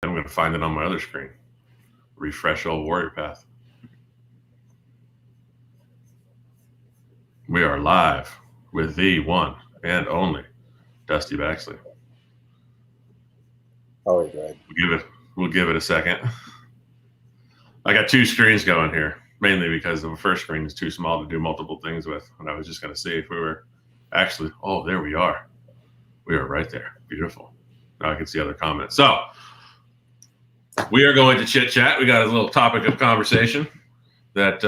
I'm going to find it on my other screen. Refresh old Warrior Path. We are live with the one and only Dusty Baxley. All right, Greg. We'll give it a second. I got two screens going here, mainly because the first screen is too small to do multiple things with. And I was just going to see if we were actually, oh, there we are. We are right there. Beautiful. Now I can see other comments. So we are going to chit chat. We got a little topic of conversation that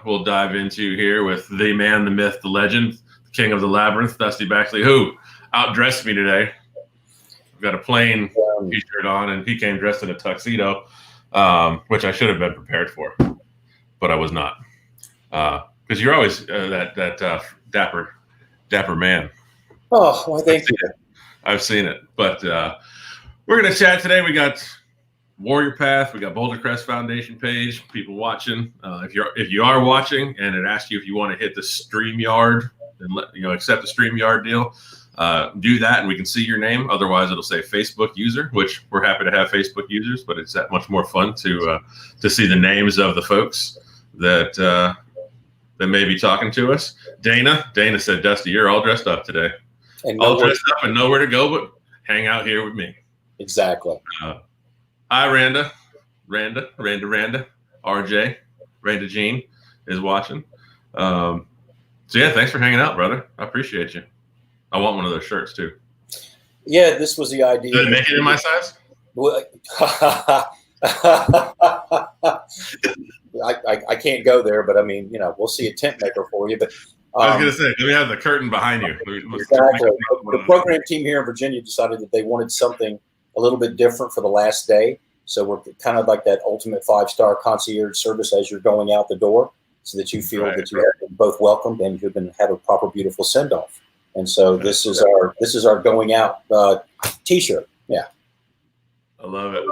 we'll dive into here with the man, the myth, the legend, the king of the labyrinth, Dusty Baxley, who outdressed me today. I've got a plain t-shirt on, and he came dressed in a tuxedo, which I should have been prepared for, but I was not. Because you're always that dapper man. Oh, well, thank you. I've seen it. But we're going to chat today. We got Warrior Path. We got Boulder Crest Foundation page. People watching. If you are watching, and it asks you if you want to hit the StreamYard and accept the StreamYard deal, do that, and we can see your name. Otherwise, it'll say Facebook user, which we're happy to have Facebook users, but it's that much more fun to see the names of the folks that may be talking to us. Dana said, Dusty, you're all dressed up today. And all dressed up and nowhere to go but hang out here with me. Exactly. Hi, Randa, RJ, Randa Jean is watching. So yeah, thanks for hanging out, brother. I appreciate you. I want one of those shirts too. Yeah, this was the idea. Did it make it in my size? Well, I can't go there, but I mean, we'll see a tent maker for you. But I was going to say, let me have the curtain behind you. Exactly. The program team here in Virginia decided that they wanted something a little bit different for the last day. So we're kind of like that ultimate 5-star concierge service as you're going out the door, so that you feel that you have been both welcomed and you have a proper, beautiful send-off. And so this is our going out T-shirt. Yeah, I love it.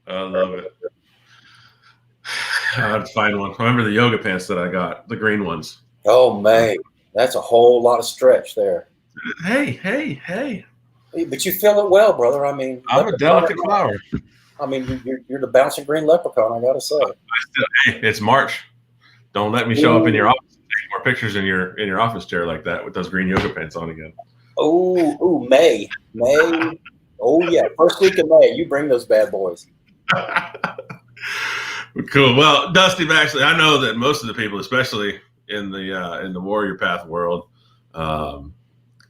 I love it. I'd find one. Remember the yoga pants that I got, the green ones. Oh man, that's a whole lot of stretch there. Hey. But you feel it well, brother. I mean, I'm a delicate flower. I mean, you're the bouncing green leprechaun. I gotta say. Hey, it's March. Don't let me show up in your office and take more pictures in your office chair like that with those green yoga pants on again. Oh, May. Oh yeah, first week of May. You bring those bad boys. Cool. Well, Dusty Baxley, I know that most of the people, especially in the Warrior Path world,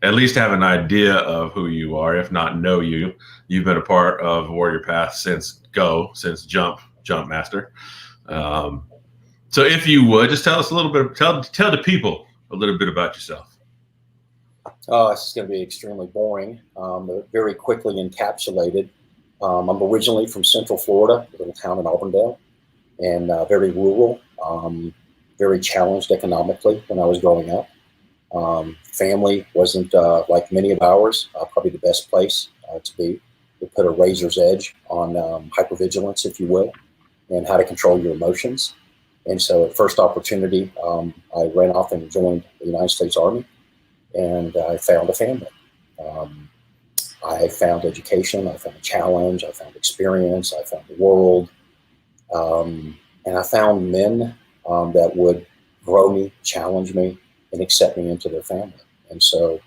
at least have an idea of who you are, if not know you. You've been a part of Warrior Path since Jump Master. So if you would, just tell us a little bit, tell the people a little bit about yourself. This is going to be extremely boring, very quickly encapsulated. I'm originally from Central Florida, a little town in Auburndale, and very rural, very challenged economically when I was growing up. Family wasn't like many of ours, probably the best place to be. We put a razor's edge on hypervigilance, if you will, and how to control your emotions. And so at first opportunity, I ran off and joined the United States Army, and I found a family. I found education, I found a challenge, I found experience, I found the world, and I found men that would grow me, challenge me, and accept me into their family. And so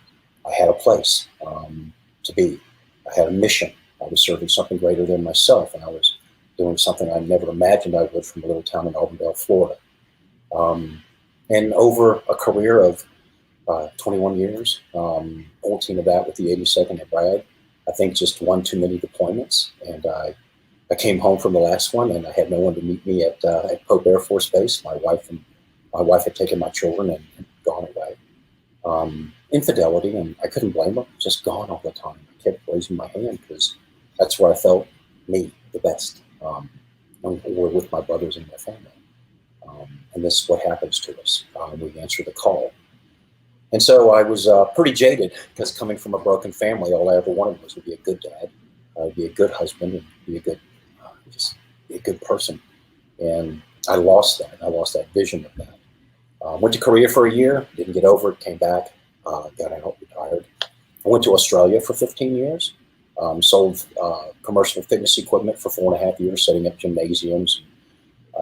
I had a place to be. I had a mission. I was serving something greater than myself, and I was doing something I never imagined I would from a little town in Auburndale, Florida. And over a career of 21 years, 14 of that with the 82nd at Bragg, I think just one too many deployments. And I came home from the last one, and I had no one to meet me at Pope Air Force Base. My wife had taken my children and gone away. Infidelity, and I couldn't blame her, just gone all the time. I kept raising my hand because that's where I felt me the best, or with my brothers and my family. And this is what happens to us. We answer the call. And so I was pretty jaded, because coming from a broken family, all I ever wanted was to be a good dad, be a good husband, and be a good person. And I lost that. I lost that vision of that. Went to Korea for a year, didn't get over it, came back, got out, retired. I went to Australia for 15 years, sold commercial fitness equipment for 4.5 years, setting up gymnasiums,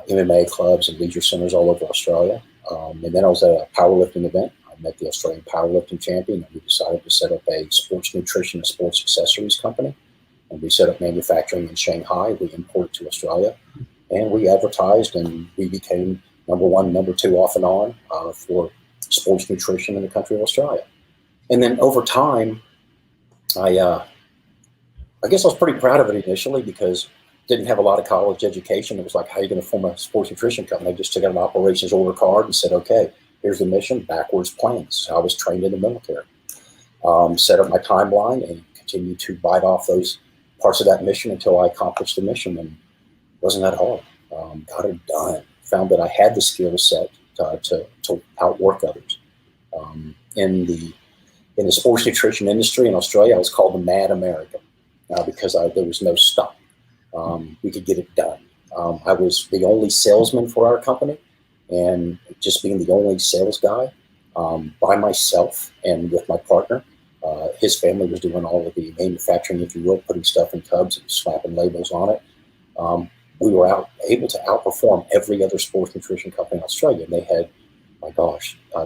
MMA clubs, and leisure centers all over Australia. And then I was at a powerlifting event. I met the Australian powerlifting champion, and we decided to set up a sports nutrition and sports accessories company. And we set up manufacturing in Shanghai. We imported to Australia, and we advertised, and we became number one, number two off and on for sports nutrition in the country of Australia. And then over time, I guess I was pretty proud of it initially because didn't have a lot of college education. It was like, how are you going to form a sports nutrition company? I just took out an operations order card and said, okay, here's the mission, backwards plans. I was trained in the military. Set up my timeline and continued to bite off those parts of that mission until I accomplished the mission. And it wasn't that hard. Got it done. Found that I had the skill set to outwork others. In the sports nutrition industry in Australia, I was called the Mad American because there was no stop. We could get it done. I was the only salesman for our company, and just being the only sales guy by myself and with my partner, his family was doing all of the manufacturing, if you will, putting stuff in tubs and slapping labels on it. We were able to outperform every other sports nutrition company in Australia. And they had,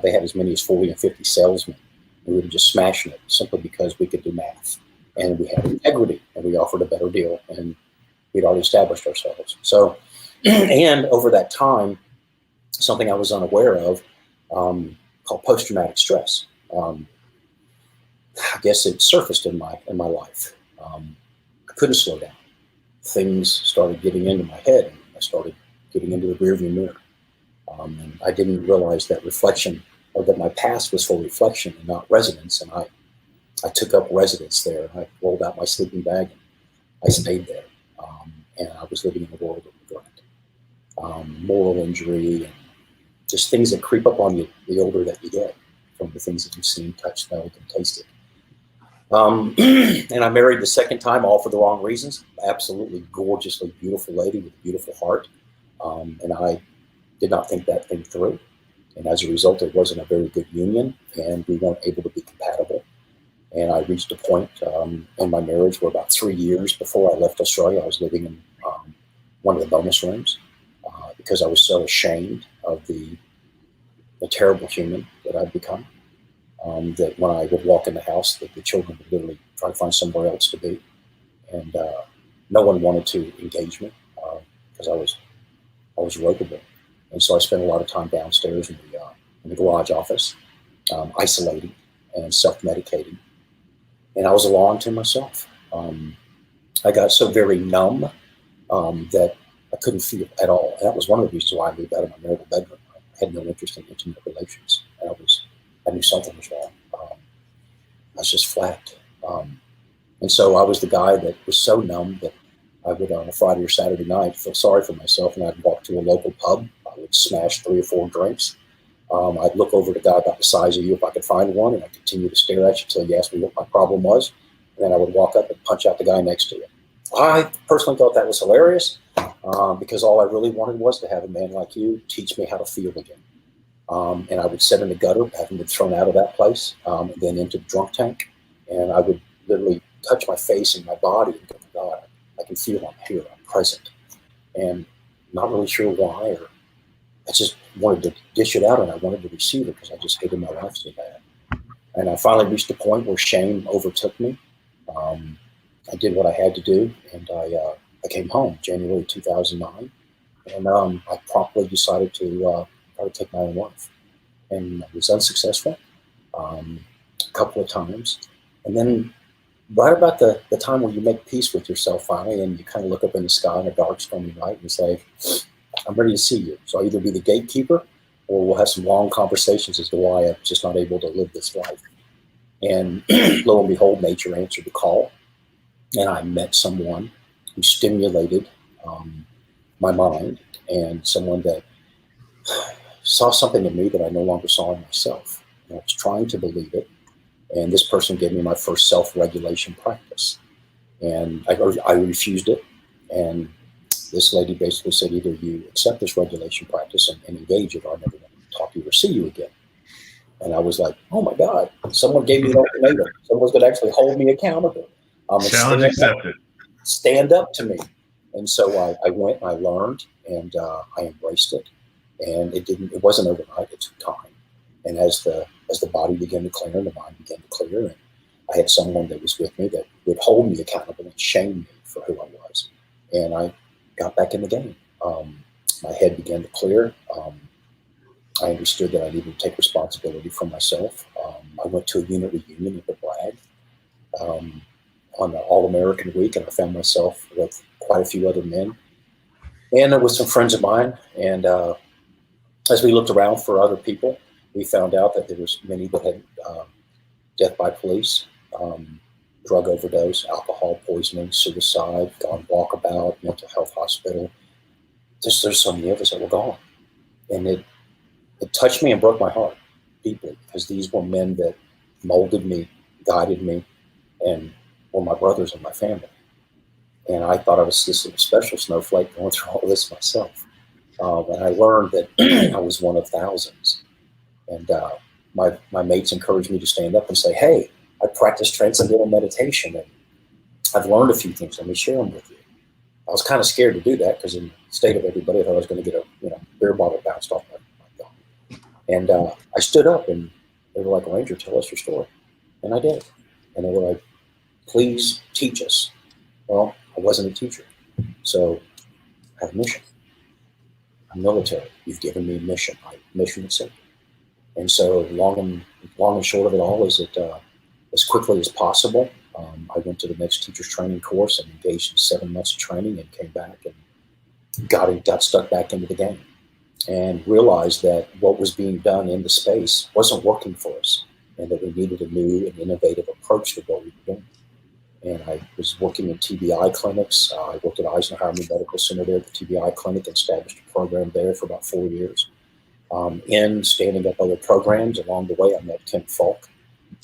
they had as many as 40 and 50 salesmen. We were just smashing it simply because we could do math and we had integrity and we offered a better deal and we'd already established ourselves. So, and over that time, something I was unaware of called post-traumatic stress. I guess it surfaced in my life. I couldn't slow down. Things started getting into my head and I started getting into the rearview mirror. And I didn't realize that reflection or that my past was for reflection and not residence. And I took up residence there. I rolled out my sleeping bag and I stayed there. And I was living in a world of neglect, moral injury, and just things that creep up on you the older that you get from the things that you've seen, touched, smelled, and tasted. And I married the second time, all for the wrong reasons. Absolutely gorgeously beautiful lady with a beautiful heart. And I did not think that thing through. And as a result, it wasn't a very good union and we weren't able to be compatible. And I reached a point in my marriage where about 3 years before I left Australia, I was living in one of the bonus rooms because I was so ashamed of the terrible human that I'd become. That when I would walk in the house, that the children would literally try to find somewhere else to be. And no one wanted to engage me because I was ropeable. And so I spent a lot of time downstairs in the garage office, isolating and self-medicating. And I was a law unto myself. I got so very numb that I couldn't feel at all. And that was one of the reasons why I moved out of my marital bedroom. I had no interest in intimate relations. And I knew something was wrong. I was just flat. And so I was the guy that was so numb that I would, on a Friday or Saturday night, feel sorry for myself, and I'd walk to a local pub. I would smash 3 or 4 drinks. I'd look over at a guy about the size of you if I could find one, and I'd continue to stare at you until you asked me what my problem was. And then I would walk up and punch out the guy next to you. I personally thought that was hilarious because all I really wanted was to have a man like you teach me how to feel again. And I would sit in the gutter, having been thrown out of that place, and then into the drunk tank. And I would literally touch my face and my body and go, God, I can feel I'm here, I'm present. And not really sure why, or I just wanted to dish it out and I wanted to receive it because I just hated my life so bad. And I finally reached a point where shame overtook me. I did what I had to do, and I came home January 2009, and I promptly decided to try to take my own life. And I was unsuccessful a couple of times. And then right about the time where you make peace with yourself finally, and you kind of look up in the sky on a dark, stormy night and say, I'm ready to see you. So I'll either be the gatekeeper or we'll have some long conversations as to why I'm just not able to live this life. And lo and behold, nature answered the call. And I met someone who stimulated my mind, and someone that saw something in me that I no longer saw in myself. And I was trying to believe it. And this person gave me my first self-regulation practice. And I refused it. And this lady basically said, either you accept this regulation practice and engage it, or I never want to talk to you or see you again. And I was like, oh my God, someone gave me an ultimatum. Someone's going to actually hold me accountable. And Challenge accepted. Stand up to me. And so I went and I learned, and I embraced it. And it wasn't overnight. It took time. And as the body began to clear and the mind began to clear, and I had someone that was with me that would hold me accountable and shame me for who I was. And I got back in the game. My head began to clear. I understood that I needed to take responsibility for myself. I went to a unit reunion at the Bragg on the All-American Week, and I found myself with quite a few other men. And with some friends of mine. And as we looked around for other people, we found out that there was many that had death by police, drug overdose, alcohol poisoning, suicide, gone walkabout, mental health hospital. There's so many of us that were gone. And it touched me and broke my heart deeply, because these were men that molded me, guided me, and were my brothers and my family. And I thought I was this special snowflake going through all this myself. And I learned that I was one of thousands. And my mates encouraged me to stand up and say, hey, I practice transcendental meditation, and I've learned a few things. Let me share them with you. I was kind of scared to do that, because in the state of everybody, I thought I was going to get a beer bottle bounced off my gun. And I stood up, and they were like, Ranger, tell us your story. And I did. And they were like, please teach us. Well, I wasn't a teacher. So I have a mission. I'm military. You've given me a mission. My mission is simple. And so long and short of it all is that as quickly as possible, I went to the next teacher's training course and engaged in 7 months of training, and came back and got stuck back into the game, and realized that what was being done in the space wasn't working for us, and that we needed a new and innovative approach to what we were doing. And I was working in TBI clinics. I worked at Eisenhower Medical Center there at the TBI clinic, and established a program there for about 4 years. In standing up other programs along the way, I met Kim Falk,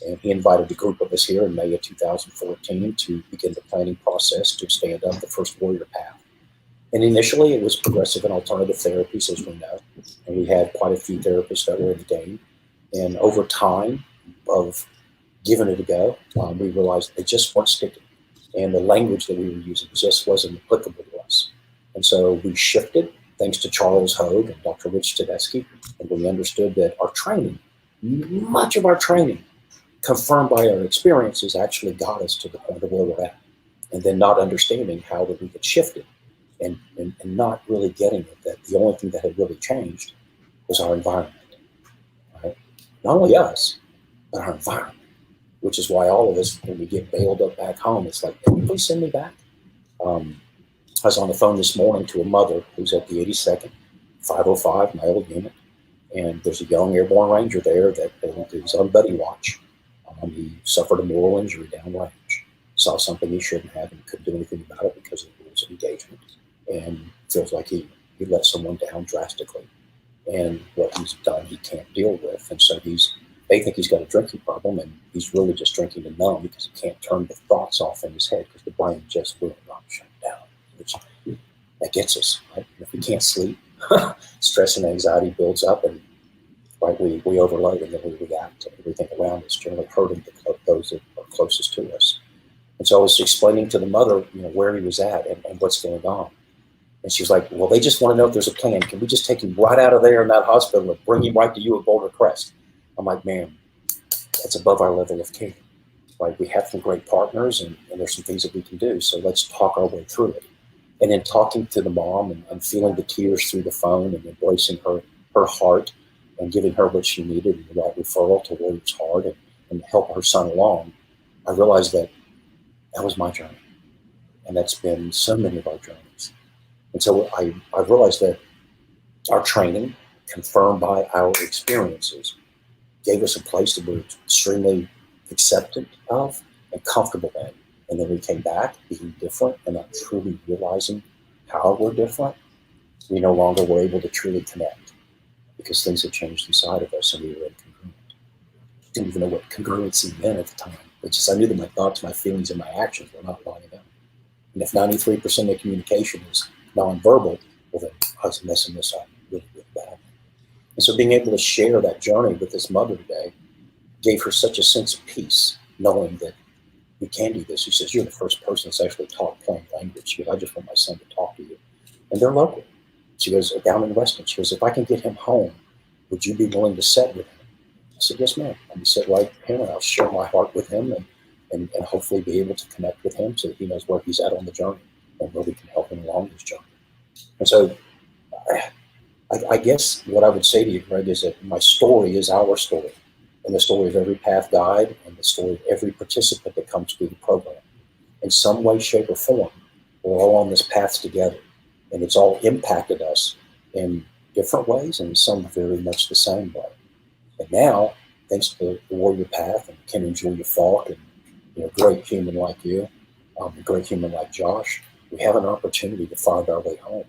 and he invited a group of us here in May of 2014 to begin the planning process to stand up the first Warrior Path. And initially, it was progressive and alternative therapies, as we know, and we had quite a few therapists that were in the game. And over time of giving it a go, we realized they just weren't sticking, and the language that we were using just wasn't applicable to us. And so we shifted, thanks to Charles Hogue and Dr. Rich Tedeschi, and we understood that our training, much of our training, confirmed by our experiences, actually got us to the point of where we're at. And then not understanding how that we could shift it, and not really getting it, that the only thing that had really changed was our environment. Right? Not only us, but our environment, which is why all of us, when we get bailed up back home, it's like, can you please send me back? I was on the phone this morning to a mother who's at the 82nd, 505, my old unit, and there's a young airborne ranger there that is on buddy watch. He suffered a moral injury downrange, saw something he shouldn't have, and couldn't do anything about it because of the rules of engagement, and feels like he let someone down drastically. And what he's done, he can't deal with, and so they think he's got a drinking problem, and he's really just drinking to numb, because he can't turn the thoughts off in his head, because the brain just will not shut down, which that gets us, right? And if we can't sleep, stress and anxiety builds up, and right, we overload, and then we react to everything around us, generally hurting those that are closest to us. And so I was explaining to the mother, where he was at and what's going on. And she was like, well, they just want to know if there's a plan. Can we just take him right out of there in that hospital and bring him right to you at Boulder Crest? I'm like, ma'am, that's above our level of care. Right? We have some great partners, and there's some things that we can do. So let's talk our way through it. And in talking to the mom and feeling the tears through the phone, and embracing her heart, and giving her what she needed, and the right referral to Warrior's Heart, and help her son along, I realized that was my journey. And that's been so many of our journeys. And so I realized that our training, confirmed by our experiences, gave us a place that we're extremely acceptant of and comfortable in. And then we came back being different and not truly realizing how we're different. We no longer were able to truly connect, because things had changed inside of us, and we were incongruent. Didn't even know what congruency meant at the time. It's just I knew that my thoughts, my feelings, and my actions were not lining up. And if 93% of communication is nonverbal, well, then I was messing this up really, really bad. And so being able to share that journey with this mother today gave her such a sense of peace, knowing that we can do this. She says, you're the first person that's actually taught plain language. She goes, I just want my son to talk to you. And they're local. She goes, down in Weston. She goes, if I can get him home, would you be willing to sit with him? I said, yes, ma'am. I'll be sit right with him, and I'll share my heart with him and hopefully be able to connect with him so that he knows where he's at on the journey and where we can help him along his journey. And so I guess what I would say to you, Greg, is that my story is our story, and the story of every path guide and the story of every participant that comes through the program. In some way, shape, or form, we're all on this path together, and it's all impacted us in different ways and some very much the same way. And now, thanks to the Warrior Path and Ken and Julia Falk and a great human like you, a great human like Josh, we have an opportunity to find our way home.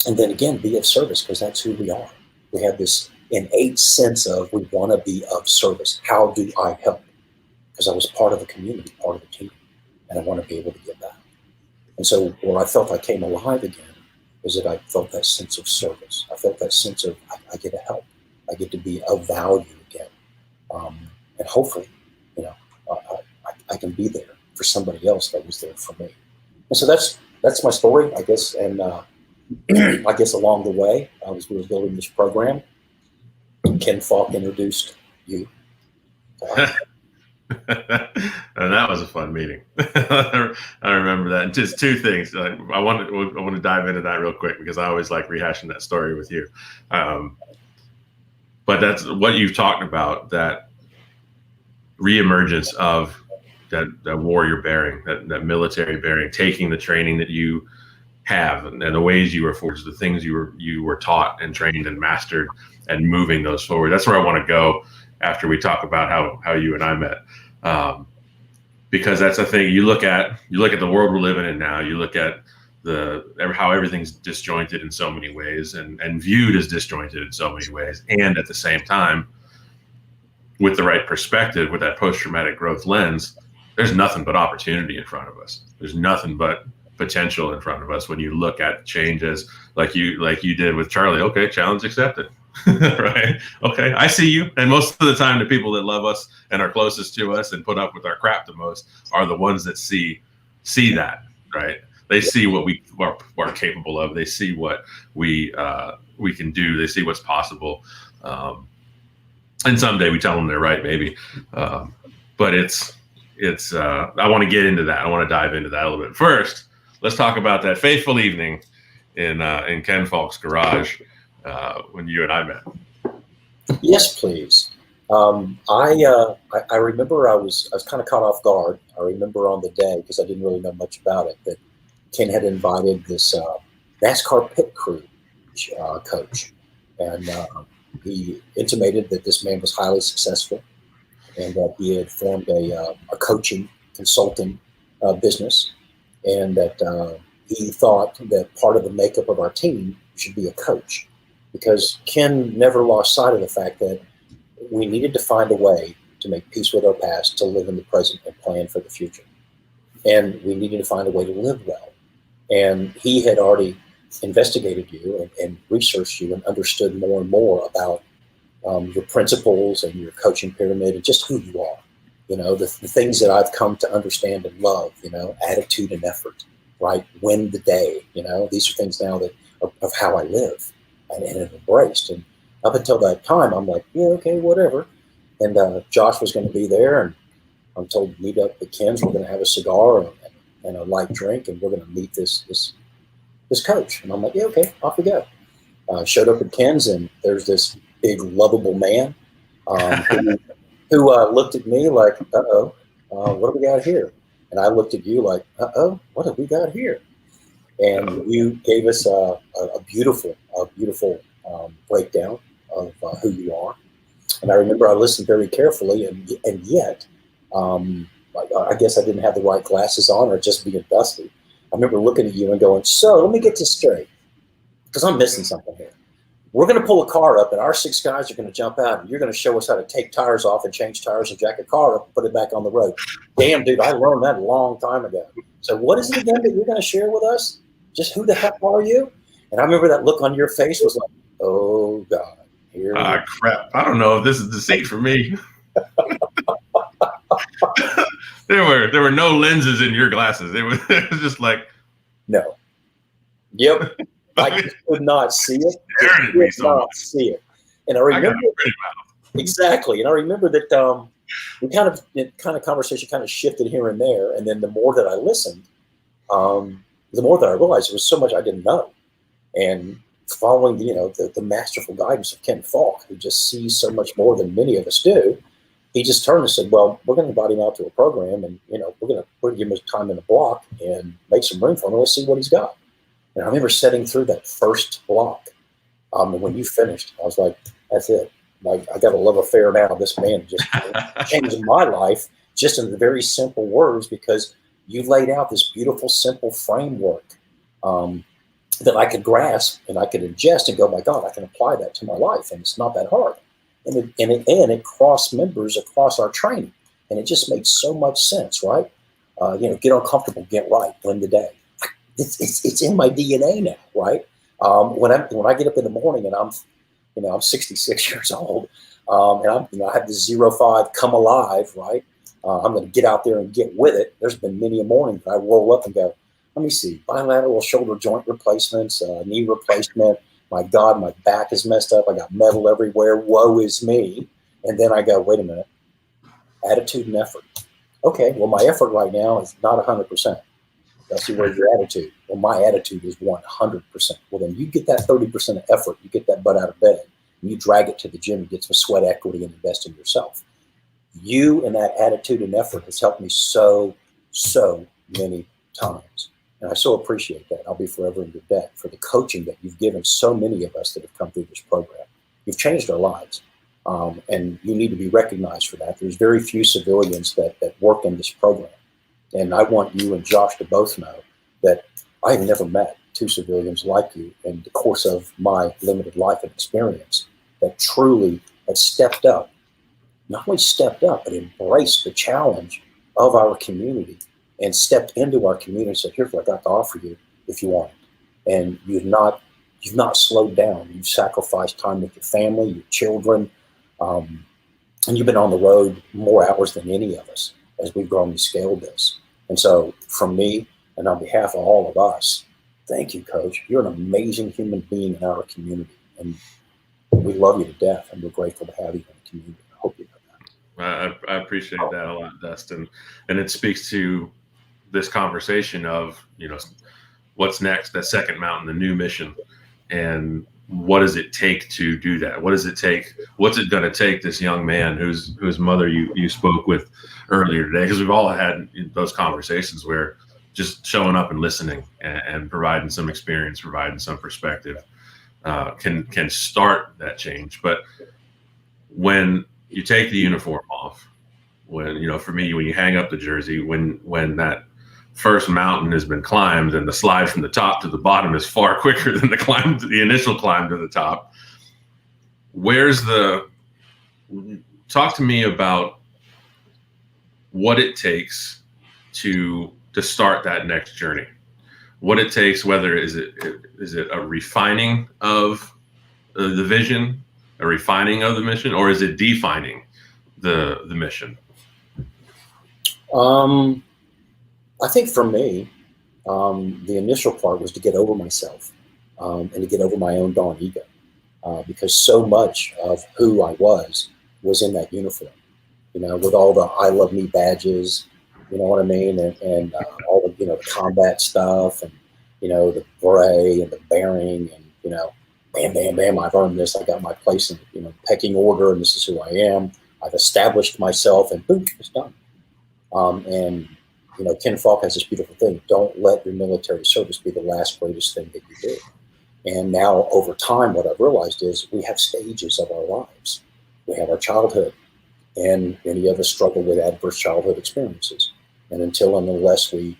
And then again, be of service, because that's who we are. We have this innate sense of we want to be of service. How do I help? Because I was part of a community, part of a team, and I want to be able to give back. And so where I felt I came alive again is that I felt that sense of service. I felt that sense of I get to help. I get to be of value again. And hopefully, I can be there for somebody else that was there for me. And so that's my story, I guess. And I guess along the way, as we were building this program, Ken Falk introduced you. And that was a fun meeting. I remember that. And just two things. I want to dive into that real quick because I always like rehashing that story with you. But that's what you've talked about, that reemergence of that warrior bearing, that military bearing, taking the training that you have and the ways you were forged, the things you were taught and trained and mastered, and moving those forward. That's where I want to go after we talk about how you and I met, because that's the thing. You look at the world we're living in now. You look at how everything's disjointed in so many ways and viewed as disjointed in so many ways, and at the same time, with the right perspective, with that post-traumatic growth lens, there's nothing but opportunity in front of us. There's nothing but potential in front of us when you look at changes like you did with Charlie. Okay, challenge accepted. Right? Okay, I see you. And most of the time, the people that love us and are closest to us and put up with our crap the most are the ones that see that, right? They see what we are capable of. They see what we can do. They see what's possible. And someday we tell them they're right, maybe. But it's I want to get into that. I want to dive into that a little bit. First, let's talk about that fateful evening in Ken Falk's garage when you and I met. Yes, please. I remember I was kind of caught off guard. I remember on the day, because I didn't really know much about it, that Ken had invited this NASCAR pit crew coach, and he intimated that this man was highly successful and that he had formed a coaching consulting business, and that he thought that part of the makeup of our team should be a coach, because Ken never lost sight of the fact that we needed to find a way to make peace with our past, to live in the present and plan for the future. And we needed to find a way to live well. And he had already investigated you and researched you and understood more and more about your principles and your coaching pyramid and just who you are. The things that I've come to understand and love, attitude and effort, right? Win the day, these are things now that of how I live and have embraced. And up until that time, I'm like, yeah, okay, whatever. And Josh was going to be there, and I'm told to meet up at Ken's. We're going to have a cigar and a light drink, and we're going to meet this coach. And I'm like, yeah, okay, off we go. Showed up at Ken's, and there's this big, lovable man who looked at me like, uh-oh, what do we got here? And I looked at you like, uh-oh, what have we got here? And you gave us a beautiful breakdown of who you are. And I remember I listened very carefully, and yet, I guess I didn't have the right glasses on, or just being dusty. I remember looking at you and going, so let me get this straight, because I'm missing something here. We're going to pull a car up, and our 6 guys are going to jump out, and you're going to show us how to take tires off and change tires and jack a car up and put it back on the road. Damn, dude, I learned that a long time ago. So what is it again that you're going to share with us? Just who the heck are you? And I remember that look on your face was like, oh God, here. Ah, crap! I don't know if this is the seat for me. There were no lenses in your glasses. It was just like no. Yep. I just could not see it. staring at me so much. See it. And I remember exactly. And I remember that the conversation kind of shifted here and there. And then the more that I listened, the more that I realized there was so much I didn't know. And following the masterful guidance of Ken Falk, who just sees so much more than many of us do, he just turned and said, well, we're going to invite him out to a program, and we're going to give him his time in the block and make some room for him. Let's see what he's got. And I remember sitting through that first block. And when you finished, I was like, that's it. Like, I got a love affair now. This man just changed my life just in the very simple words, because you laid out this beautiful, simple framework that I could grasp and I could ingest and go, my God, I can apply that to my life. And it's not that hard. And it crossed members across our training. And it just made so much sense, right? Get uncomfortable, get right, blend the day. It's in my DNA now, right? When I get up in the morning and I'm 66 years old, and I have the 05 come alive, right? I'm going to get out there and get with it. There's been many a morning that I roll up and go, let me see, bilateral shoulder joint replacements, knee replacement. My God, my back is messed up. I got metal everywhere. Woe is me. And then I go, wait a minute, attitude and effort. Okay, well, my effort right now is not 100%. Let's see, where's your attitude? Well, my attitude is 100%. Well, then you get that 30% of effort. You get that butt out of bed, and you drag it to the gym and get some sweat equity and invest in yourself. You and that attitude and effort has helped me so many times. And I so appreciate that. I'll be forever in your debt for the coaching that you've given so many of us that have come through this program. You've changed our lives, and you need to be recognized for that. There's very few civilians that work in this program. And I want you and Josh to both know that I've never met two civilians like you in the course of my limited life and experience that truly have stepped up, not only stepped up, but embraced the challenge of our community and stepped into our community and said, here's what I got to offer you if you want it. And you've not slowed down. You've sacrificed time with your family, your children, and you've been on the road more hours than any of us as we've grown and scaled this. And so from me and on behalf of all of us, thank you, Coach. You're an amazing human being in our community. And we love you to death, and we're grateful to have you in the community. I hope you know that. I appreciate that a lot, Dustin. And it speaks to this conversation of, what's next, that second mountain, the new mission, and what does it take to do that? What does it take? What's it going to take this young man whose mother you spoke with earlier today? Because we've all had those conversations where just showing up and listening and providing some experience, providing some perspective can start that change. But when you take the uniform off, when, for me, when you hang up the jersey, when that first mountain has been climbed and the slide from the top to the bottom is far quicker than the initial climb to the top, talk to me about what it takes to start that next journey. What it takes, whether is it a refining of the vision, a refining of the mission, or is it defining the mission? I think for me, the initial part was to get over myself and to get over my own darn ego, because so much of who I was in that uniform, with all the I love me badges, you know what I mean, and all the the combat stuff, and the beret and the bearing, and bam, bam, bam, I've earned this. I got my place in pecking order, and this is who I am. I've established myself, and boom, it's done. And Ken Falk has this beautiful thing: don't let your military service be the last greatest thing that you do. And now, over time, what I've realized is we have stages of our lives. We have our childhood, and many of us struggle with adverse childhood experiences. And until and unless we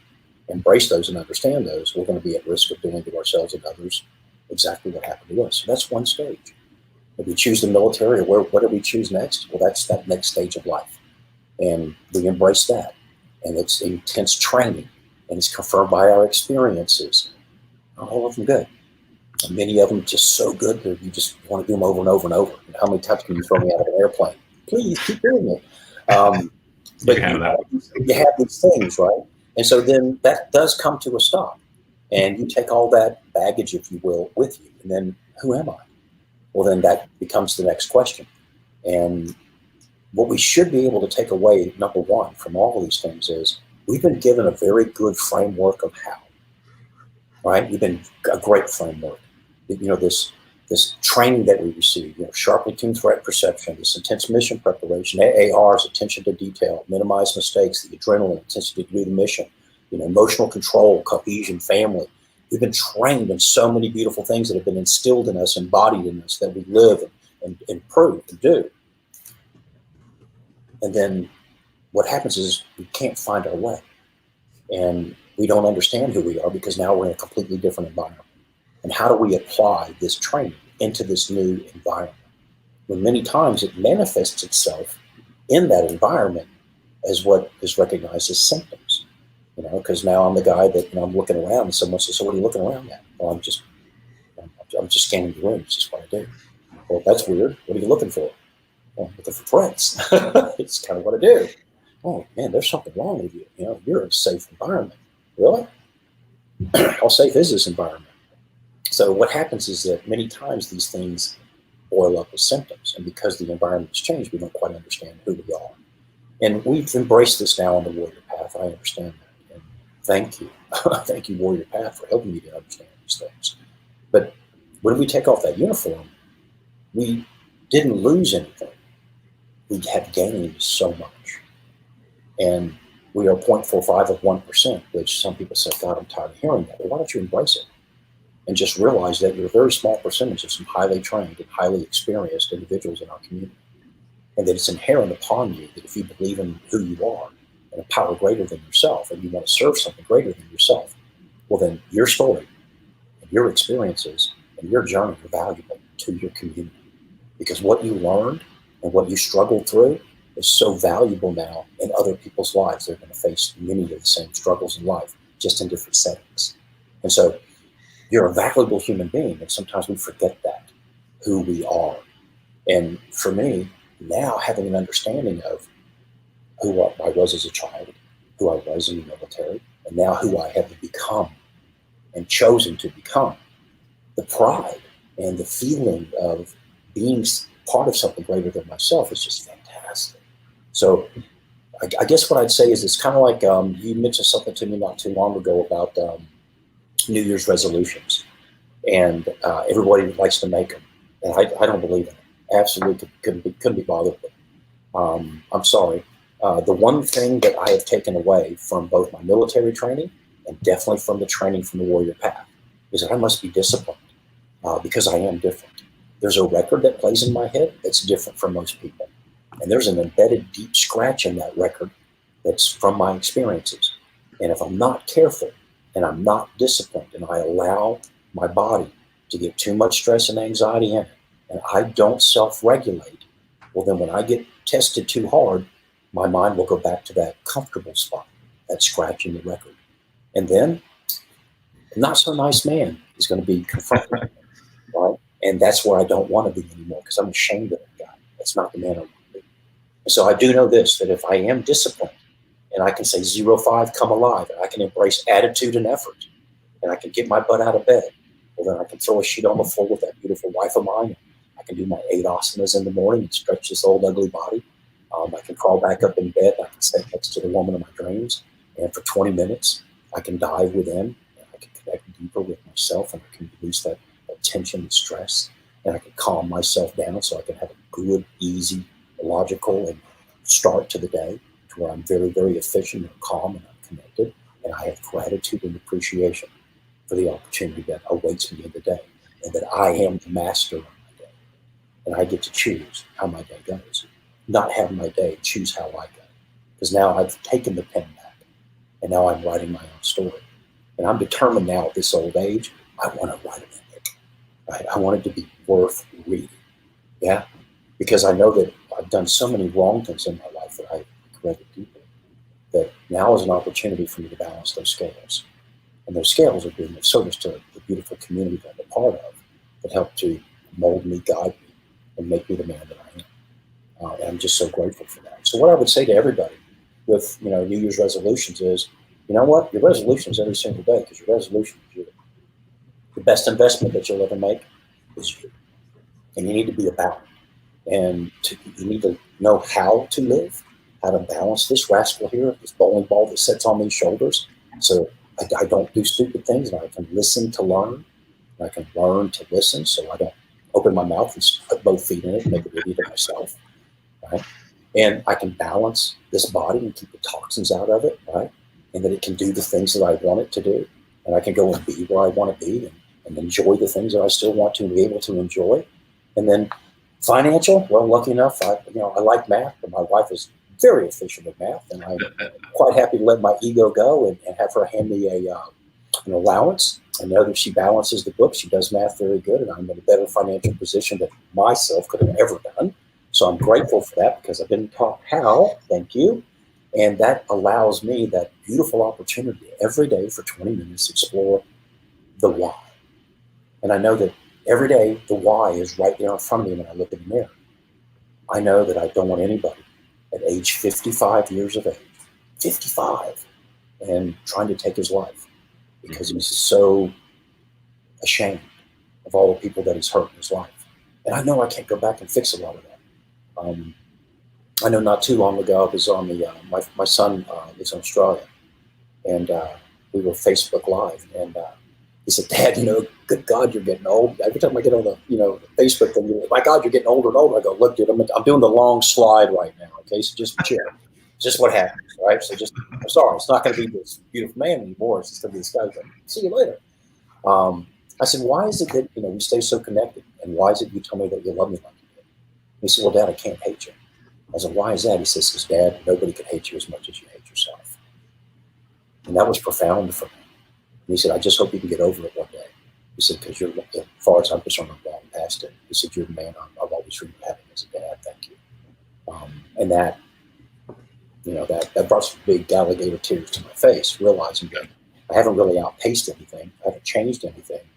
embrace those and understand those, we're going to be at risk of doing to ourselves and others exactly what happened to us. So that's one stage. If we choose the military, what do we choose next? Well, that's that next stage of life. And we embrace that. And it's intense training, and it's confirmed by our experiences. All of them good. And many of them just so good that you just want to do them over and over and over. And how many times can you throw me out of an airplane? Please keep doing it. But you have these things, right? And so then that does come to a stop. And you take all that baggage, if you will, with you. And then who am I? Well, then that becomes the next question. And what we should be able to take away, number one, from all of these things is we've been given a very good framework of how, right? We've been a great framework. You know, this training that we receive, you know, sharply tuned threat perception, this intense mission preparation, AARs, attention to detail, minimize mistakes, the adrenaline, intensity to do the mission, you know, emotional control, cohesion, family. We've been trained in so many beautiful things that have been instilled in us, embodied in us, that we live and improve and do. And then what happens is we can't find our way. And we don't understand who we are because now we're in a completely different environment. And how do we apply this training into this new environment? When many times it manifests itself in that environment as what is recognized as symptoms. You know, because now I'm the guy that, you know, I'm looking around and someone says, so what are you looking around at? Well, I'm just scanning the room. It's just what I do. Well, that's weird. What are you looking for? Well, I'm looking for threats. It's kind of what I do. Oh, man, there's something wrong with you. You know, you're in a safe environment. Really? How safe is this environment? So what happens is that many times these things boil up as symptoms. And because the environment has changed, we don't quite understand who we are. And we've embraced this now on the Warrior Path. I understand that. And thank you. Thank you, Warrior Path, for helping me to understand these things. But when we take off that uniform, we didn't lose anything. We have gained so much. And we are 0.45 of 1%, which some people say, God, I'm tired of hearing that. Well, why don't you embrace it? And just realize that you're a very small percentage of some highly trained and highly experienced individuals in our community. And that it's inherent upon you that if you believe in who you are and a power greater than yourself and you want to serve something greater than yourself, well, then your story and your experiences and your journey are valuable to your community. Because what you learned and what you struggled through is so valuable now in other people's lives. They're going to face many of the same struggles in life, just in different settings. And so you're a valuable human being, and sometimes we forget that, who we are. And for me, now having an understanding of who I was as a child, who I was in the military, and now who I have become and chosen to become, the pride and the feeling of being part of something greater than myself is just fantastic. So I guess what I'd say is it's kind of like you mentioned something to me not too long ago about New Year's resolutions, and everybody likes to make them, and I don't believe in it. Absolutely couldn't be bothered with. I'm sorry. The one thing that I have taken away from both my military training and definitely from the training from the Warrior Path is that I must be disciplined because I am different. There's a record that plays in my head that's different from most people, and there's an embedded deep scratch in that record that's from my experiences. And if I'm not careful and I'm not disciplined and I allow my body to get too much stress and anxiety in it, and I don't self-regulate, well, then when I get tested too hard, my mind will go back to that comfortable spot, that scratch in the record. And then a not so nice man is going to be confronted, right? And that's where I don't want to be anymore because I'm ashamed of that guy. That's not the man I want to be. And so I do know this, that if I am disciplined and I can say 0-5, come alive, and I can embrace attitude and effort, and I can get my butt out of bed, well, then I can throw a sheet on the floor with that beautiful wife of mine. I can do my 8 asanas in the morning and stretch this old ugly body. I can crawl back up in bed. I can sit next to the woman of my dreams. And for 20 minutes, I can dive within. And I can connect deeper with myself. And I can release that tension and stress. And I can calm myself down so I can have a good, easy, logical and start to the day to where I'm very, very efficient and calm and I'm connected. And I have gratitude and appreciation for the opportunity that awaits me in the day. And that I am the master of my day. And I get to choose how my day goes. Not have my day choose how I go. Because now I've taken the pen back. And now I'm writing my own story. And I'm determined now at this old age, I want to write an epic. Right? I want it to be worth reading. Yeah? Because I know that I've done so many wrong things in my life that I've regretted deeply. That now is an opportunity for me to balance those scales. And those scales are being of service to the the beautiful community that I'm a part of that helped to mold me, guide me, and make me the man that I am. And I'm just so grateful for that. So what I would say to everybody with, New Year's resolutions is, you know what? Your resolution is every single day, because your resolution is you. The best investment that you'll ever make is you. And you need to be about it. And you need to know how to live, how to balance this rascal here, this bowling ball that sits on these shoulders. So I don't do stupid things, and I can listen to learn. And I can learn to listen, so I don't open my mouth and put both feet in it and make an idiot of myself. Right? And I can balance this body and keep the toxins out of it, right? And that it can do the things that I want it to do. And I can go and be where I want to be, and enjoy the things that I still want to be able to enjoy. And then financial, well, lucky enough, I like math, but my wife is very efficient at math, and I'm quite happy to let my ego go and have her hand me an allowance. I know that she balances the books. She does math very good, and I'm in a better financial position than myself could have ever done. So I'm grateful for that, because I've been taught how. Thank you. And that allows me that beautiful opportunity every day for 20 minutes to explore the why. And I know that every day the why is right there in front of me when I look in the mirror. I know that I don't want anybody at age 55 years of age, 55, and trying to take his life, because he's so ashamed of all the people that he's hurt in his life. And I know I can't go back and fix a lot of that. I know not too long ago, I was on my son lives in Australia, and we were Facebook Live, and he said, "Dad, good God, you're getting old." Every time I get on the Facebook thing, my God, you're getting older and older. I go, "Look, dude, I'm doing the long slide right now. Okay, so just chill. It's just what happens, right? So I'm sorry, it's not going to be this beautiful man anymore. It's just going to be this guy. But see you later." I said, "Why is it that we stay so connected, and why is it you tell me that you love me like you do?" He said, "Well, Dad, I can't hate you." I said, "Why is that?" He says, "Because, Dad, nobody can hate you as much as you hate yourself." And that was profound for me. And he said, "I just hope you can get over it one day." He said, "Because you're, as far as I'm concerned, I'm long past it." He said, "You're the man I've always dreamed of having as a dad. Thank you." And that, that brought some big alligator tears to my face, realizing that I haven't really outpaced anything. I haven't changed anything,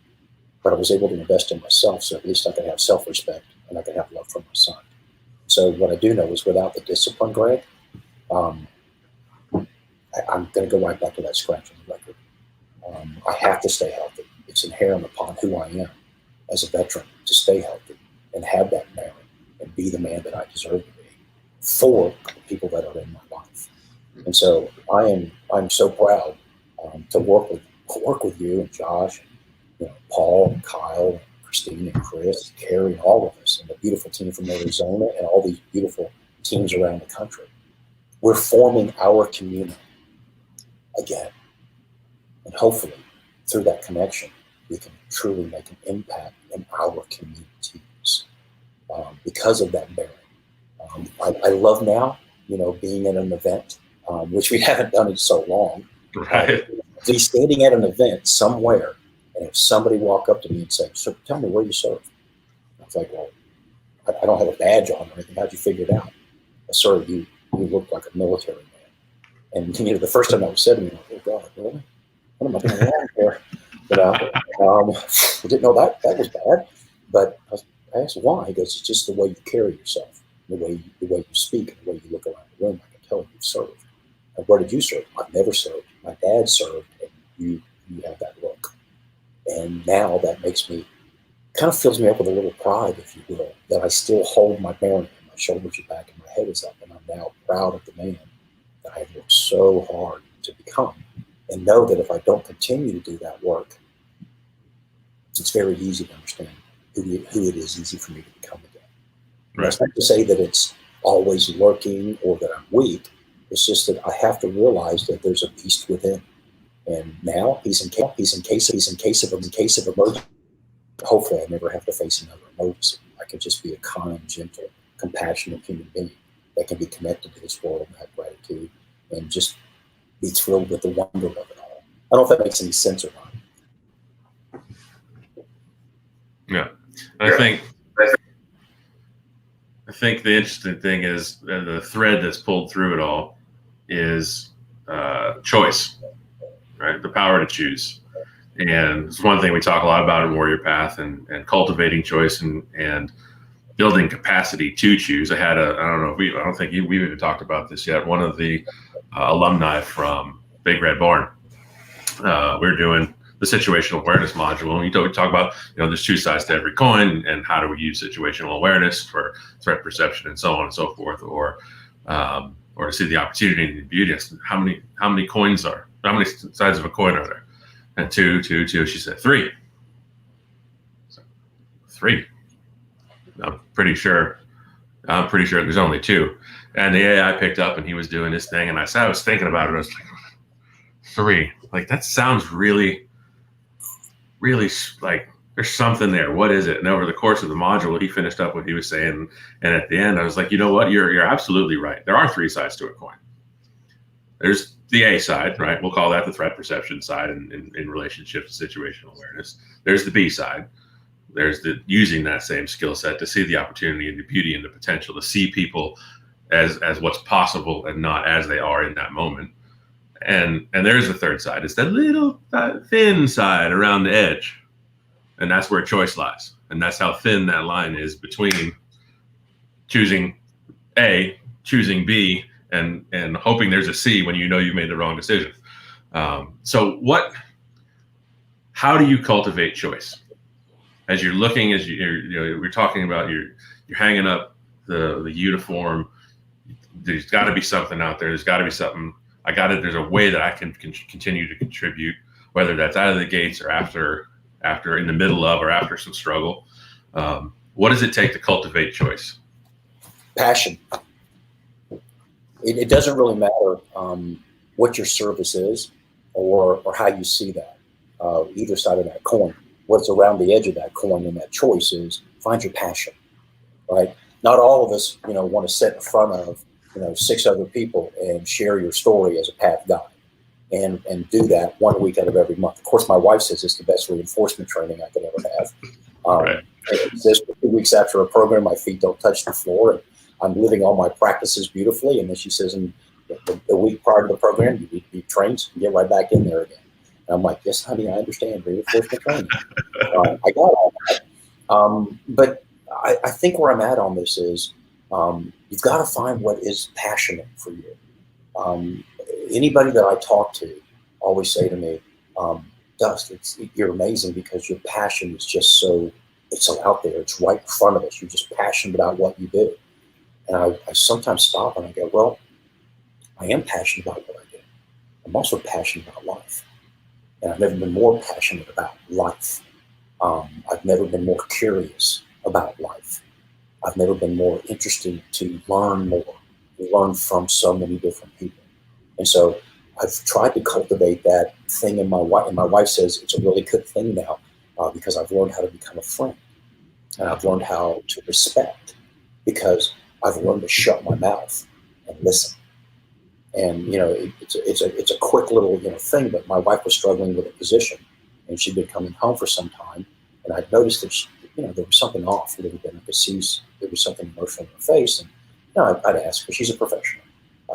but I was able to invest in myself, so at least I could have self-respect and I could have love for my son. So what I do know is, without the discipline, Greg, I'm going to go right back to that scratch on the record. I have to stay healthy. It's inherent upon who I am as a veteran to stay healthy and have that merit and be the man that I deserve to be for the people that are in my life. And so I'm so proud to work with you and Josh, and, Paul and Kyle and Christine and Chris, and Carrie, and all of us, and the beautiful team from Arizona, and all these beautiful teams around the country. We're forming our community again. And hopefully, through that connection, we can truly make an impact in our communities because of that merit. I love now, being at an event, which we haven't done in so long. Right. Be standing at an event somewhere, and if somebody walk up to me and say, "So tell me where you serve," I was like, "Well, I don't have a badge on or anything. How'd you figure it out?" "Sir, you look like a military man." And the first time that was said to me, I was like, "Oh God, really? What am I doing wrong here?" But I didn't know that was bad. But I asked why. He goes, "It's just the way you carry yourself, the way you speak, and the way you look around the room. I can tell you've served." "And where did you serve?" "I've never served. My dad served, and you have that look." And now that makes me, kind of fills me up with a little pride, if you will, that I still hold my bearing, and my shoulders are back and my head is up, and I'm now proud of the man that I have worked so hard to become, and know that if I don't continue to do that work, it's very easy to understand who it is easy for me to become again. Right. That's not to say that it's always lurking or that I'm weak. It's just that I have to realize that there's a beast within. And now he's in case of emergency. Hopefully I never have to face another emergency. I can just be a kind, gentle, compassionate human being that can be connected to this world and have gratitude and just be thrilled with the wonder of it all. I don't know if that makes any sense or not. Yeah. I think the interesting thing is the thread that's pulled through it all is choice, right? The power to choose. And it's one thing we talk a lot about in Warrior Path, and cultivating choice and building capacity to choose. I don't think we've even talked about this yet. One of the alumni from Big Red Barn, we're doing the situational awareness module, and we talk about, there's two sides to every coin, and how do we use situational awareness for threat perception and so on and so forth, or to see the opportunity and the beauty. How many coins are? How many sides of a coin are there? And two. She said three. So, three. I'm pretty sure there's only two. And the AI picked up, and he was doing his thing, and I was thinking about it. I was like, three. Like, that sounds really, really like there's something there. What is it? And over the course of the module, he finished up what he was saying, and at the end, I was like, you know what? You're absolutely right. There are three sides to a coin. There's the A side, right? We'll call that the threat perception side in relationship to situational awareness. There's the B side. There's the using that same skill set to see the opportunity and the beauty and the potential, to see people as what's possible and not as they are in that moment. And there's the third side. It's that little thin side around the edge. And that's where choice lies. And that's how thin that line is between choosing A, choosing B, and hoping there's a C when you know you made the wrong decision. So how do you cultivate choice? As you're looking, we're talking about, you're hanging up the uniform. There's got to be something out there. There's got to be something. There's a way that I can continue to contribute, whether that's out of the gates or after in the middle of, or after some struggle. What does it take to cultivate choice? Passion. It doesn't really matter what your service is or how you see that, either side of that coin. What's around the edge of that coin and that choice is find your passion, right? Not all of us, want to sit in front of, 6 other people and share your story as a path guide and do that 1 week out of every month. Of course, my wife says it's the best reinforcement training I could ever have. Right. Just 2 weeks after a program, my feet don't touch the floor, and I'm living all my practices beautifully. And then she says, in the week prior to the program, you need to be trained and get right back in there again. And I'm like, yes, honey, I understand reinforcement training. I got all that. But I think where I'm at on this is you've got to find what is passionate for you. Anybody that I talk to always say to me, Dust, you're amazing because your passion is just it's so out there. It's right in front of us. You're just passionate about what you do. And I sometimes stop and I go, well, I am passionate about what I do. I'm also passionate about life. And I've never been more passionate about life. I've never been more curious about life. I've never been more interested to learn more, learn from so many different people. And so I've tried to cultivate that thing in my wife. And my wife says it's a really good thing now because I've learned how to become a friend. And I've learned how to respect because I've learned to shut my mouth and listen. And, it's a quick little, thing, but my wife was struggling with a position and she'd been coming home for some time. And I noticed that there was something off a little bit. I could see there was something emotional in her face. And, I'd ask her, she's a professional,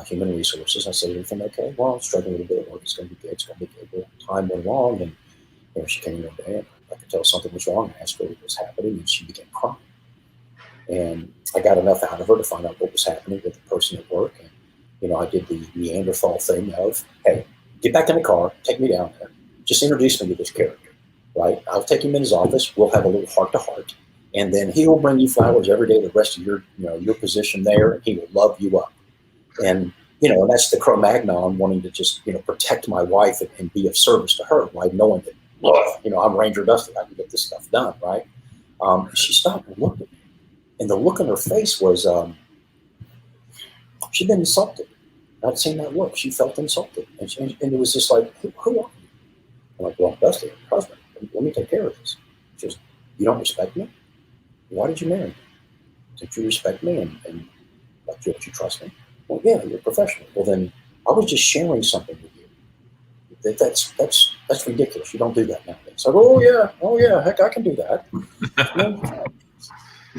human resources. I said, everything okay? Well, I'm struggling a little bit at work. It's going to be good. It's going to be good. Well, time went along and, she came in one day and I could tell something was wrong. I asked her what was happening and she began crying. And I got enough out of her to find out what was happening with the person at work. And, I did the Neanderthal thing of, hey, get back in the car, take me down there. Just introduce me to this character, right? I'll take him in his office. We'll have a little heart-to-heart. And then he will bring you flowers every day the rest of your position there. And he will love you up. And, and that's the Cro-Magnon wanting to just, protect my wife and be of service to her, right? Knowing that, I'm Ranger Dusty. I can get this stuff done, right? She stopped and looked at me. And the look on her face was, she'd been insulted. I'd seen that look. She felt insulted. And it was just like, who are you? I'm like, well, Dusty, husband, let me take care of this. She goes, you don't respect me? Why did you marry me? Did you respect me and don't you trust me? Well, yeah, you're a professional. Well, then I was just sharing something with you. That's ridiculous. You don't do that nowadays. So I go, oh yeah, heck, I can do that.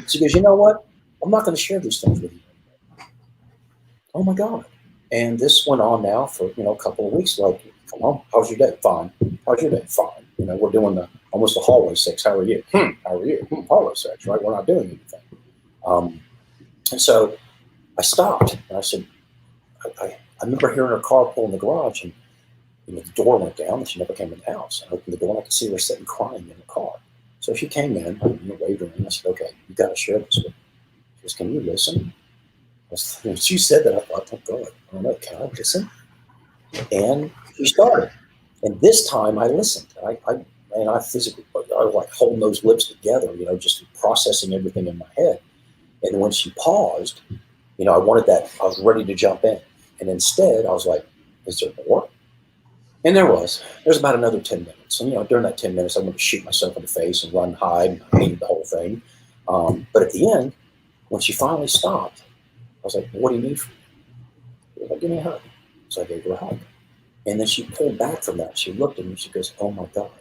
She goes, you know what? I'm not going to share these things with you. Oh my God. And this went on now for, a couple of weeks. Like, come on, how's your day? Fine. How's your day? Fine. we're doing almost the hallway sex. How are you? How are you? Hallway sex, right? We're not doing anything. And so I stopped and I said, I remember hearing her car pull in the garage, and the door went down and she never came in the house. I opened the door and I could see her sitting crying in the car. So she came in, waved her in. I said, okay, you got to share this with me. She goes, can you listen? When she said that, I thought, oh God, I don't know, can I listen? And she started. And this time I listened. I physically, I was like holding those lips together, just processing everything in my head. And when she paused, I wanted that, I was ready to jump in. And instead, I was like, is there more? And there's about another 10 minutes. And, during that 10 minutes, I wanted to shoot myself in the face and run, hide, and hate the whole thing. But at the end, when she finally stopped, I was like, what do you need from me? She was like, give me a hug. So I gave her a hug. And then she pulled back from that. She looked at me and she goes, oh my God,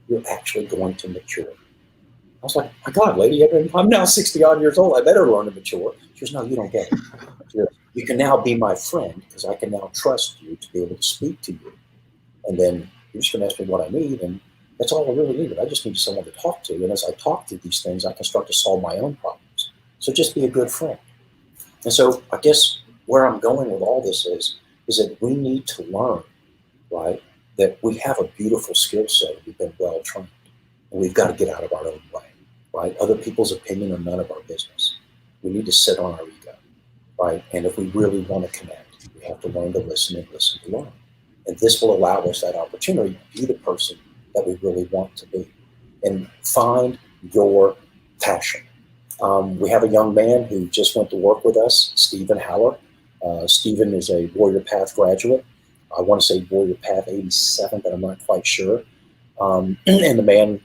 you're actually going to mature. I was like, my God, lady, I'm now 60 odd years old. I better learn to mature. She goes, no, you don't get it. She goes, you can now be my friend because I can now trust you to be able to speak to you. And then you're just going to ask me what I need. And that's all I really needed. I just needed someone to talk to. And as I talk through these things, I can start to solve my own problems. So just be a good friend. And so I guess where I'm going with all this is that we need to learn, right, that we have a beautiful skill set. We've been well trained. And we've got to get out of our own way, right? Other people's opinion are none of our business. We need to sit on our ego, right? And if we really want to connect, we have to learn to listen and listen to learn. And this will allow us that opportunity to be the person that we really want to be and find your passion. We have a young man who just went to work with us, Stephen Haller. Stephen is a Warrior Path graduate. I want to say Warrior Path 87, but I'm not quite sure. And the man,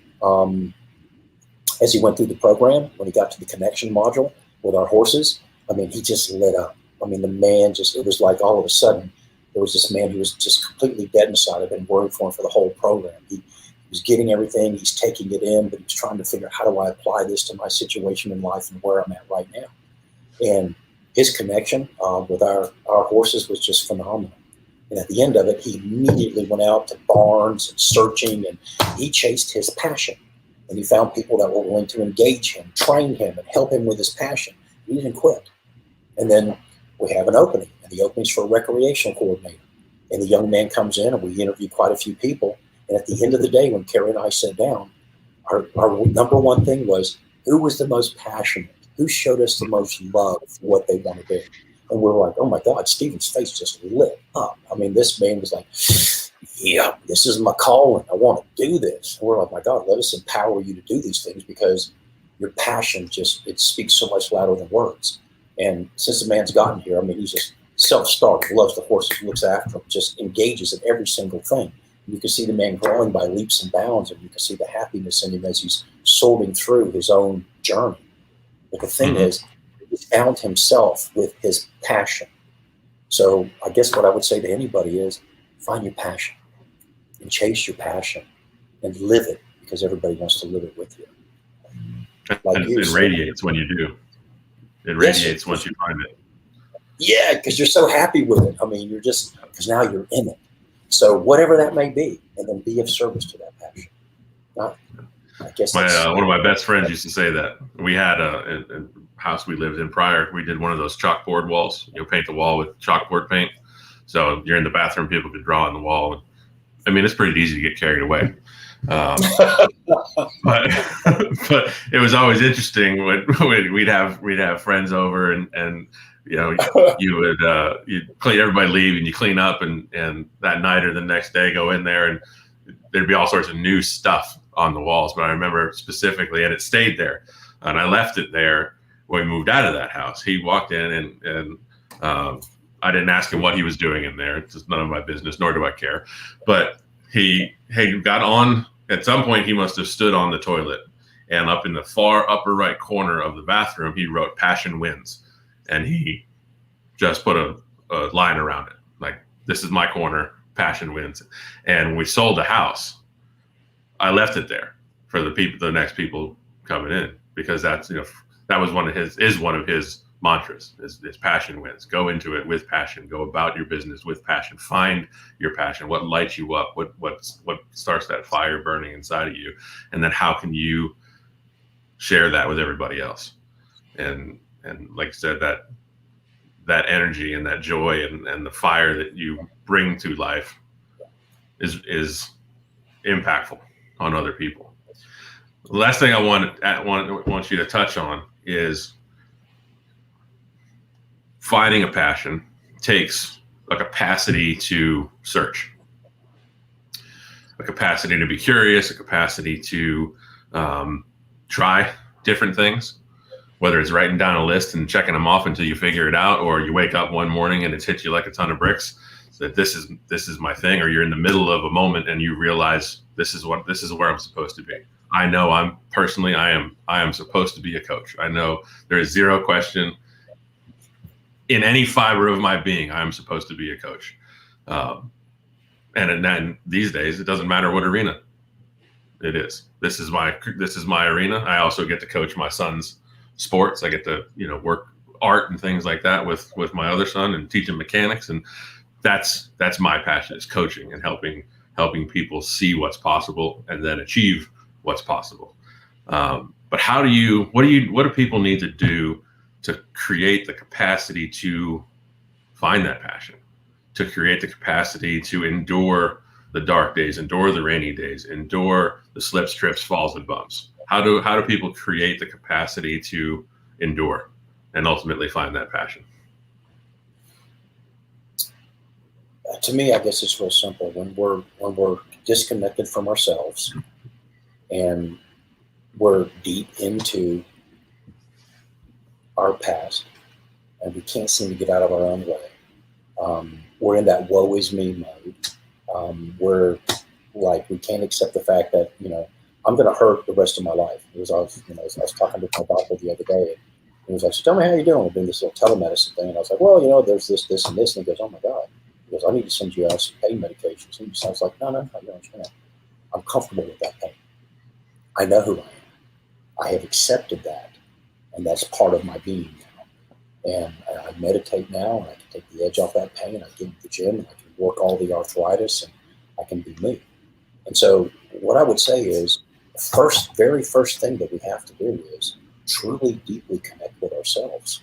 as he went through the program, when he got to the connection module with our horses, he just lit up. The man it was like all of a sudden, there was this man who was just completely dead inside. I've been worried for him for the whole program. He was getting everything, he's taking it in, but he's trying to figure out how do I apply this to my situation in life and where I'm at right now. And his connection with our horses was just phenomenal. And at the end of it, he immediately went out to barns and searching, and he chased his passion. And he found people that were willing to engage him, train him, and help him with his passion. He didn't quit. And then we have an opening, and the opening's for a recreational coordinator. And the young man comes in, and we interview quite a few people. And at the end of the day, when Carrie and I sat down, our number one thing was, who was the most passionate? Who showed us the most love for what they want to do? And we were like, oh my God, Stephen's face just lit up. This man was like, yeah, this is my calling. I want to do this. And we're like, my God, let us empower you to do these things because your passion it speaks so much louder than words. And since the man's gotten here, he's just self-started, loves the horses, looks after them, just engages in every single thing. You can see the man growing by leaps and bounds, and you can see the happiness in him as he's sorting through his own journey. But the thing is, he found himself with his passion. So I guess what I would say to anybody is find your passion and chase your passion and live it because everybody wants to live it with you. Like it radiates when you do. It radiates once you find it. Yeah, because you're so happy with it. You're just, because now you're in it. So whatever that may be, and then be of service to that passion. I guess one of my best friends used to say that. We had a house we lived in prior. We did one of those chalkboard walls. Paint the wall with chalkboard paint. So you're in the bathroom, people could draw on the wall. It's pretty easy to get carried away. But it was always interesting when we'd have friends over and you'd clean, everybody leave and you clean up and that night or the next day go in there and there'd be all sorts of new stuff on the walls. But I remember specifically, and it stayed there, and I left it there when we moved out of that house. He walked in and I didn't ask him what he was doing in there. It's just none of my business, nor do I care. But he got on, at some point he must have stood on the toilet, and up in the far upper right corner of the bathroom, he wrote "Passion Wins." And he just put a line around it. Like, this is my corner, passion wins. And when we sold the house, I left it there for the next people coming in, because that's, that was one of his mantras is passion wins. Go into it with passion. Go about your business with passion. Find your passion. What lights you up? What starts that fire burning inside of you? And then how can you share that with everybody else? And like I said, that energy and that joy and the fire that you bring to life is impactful on other people. The last thing I want you to touch on is finding a passion takes a capacity to search, a capacity to be curious, a capacity to try different things, whether it's writing down a list and checking them off until you figure it out, or you wake up one morning and it's hit you like a ton of bricks that this is my thing, or you're in the middle of a moment and you realize this is where I'm supposed to be. I know I am supposed to be a coach. I know there is zero question in any fiber of my being, I am supposed to be a coach. And then these days, it doesn't matter what arena it is. This is my arena. I also get to coach my son's sports. I get to, work art and things like that with my other son and teach him mechanics. And that's my passion, is coaching and helping people see what's possible and then achieve what's possible. But what do people need to do to create the capacity to find that passion, to create the capacity to endure the dark days, endure the rainy days, endure the slips, trips, falls, and bumps? How do people create the capacity to endure and ultimately find that passion? To me, I guess it's real simple. When we're disconnected from ourselves and we're deep into our past and we can't seem to get out of our own way, we're in that woe is me mode. We're like, we can't accept the fact that, I'm going to hurt the rest of my life. I was talking to my doctor the other day, and he was like, so tell me how you're doing. We're doing this little telemedicine thing. And I was like, well, there's this, and this. And he goes, oh my God. He goes, I need to send you out some pain medications. And I was like, no, you don't understand. I'm comfortable with that pain. I know who I am. I have accepted that. And that's part of my being now. And I meditate now, and I can take the edge off that pain. I get to the gym, and I can work all the arthritis, and I can be me. And so what I would say is, very first thing that we have to do is truly deeply connect with ourselves.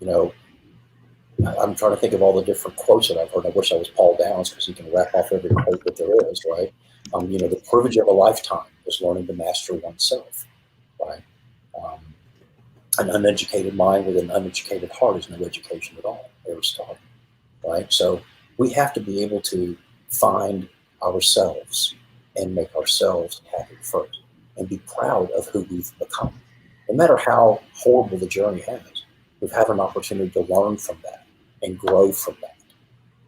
I'm trying to think of all the different quotes that I've heard. I wish I was Paul Downs, because he can wrap off every quote that there is, right? The privilege of a lifetime is learning to master oneself, right? An uneducated mind with an uneducated heart is no education at all, Aristotle, right? So we have to be able to find ourselves and make ourselves happy first and be proud of who we've become. No matter how horrible the journey has, we've had an opportunity to learn from that and grow from that,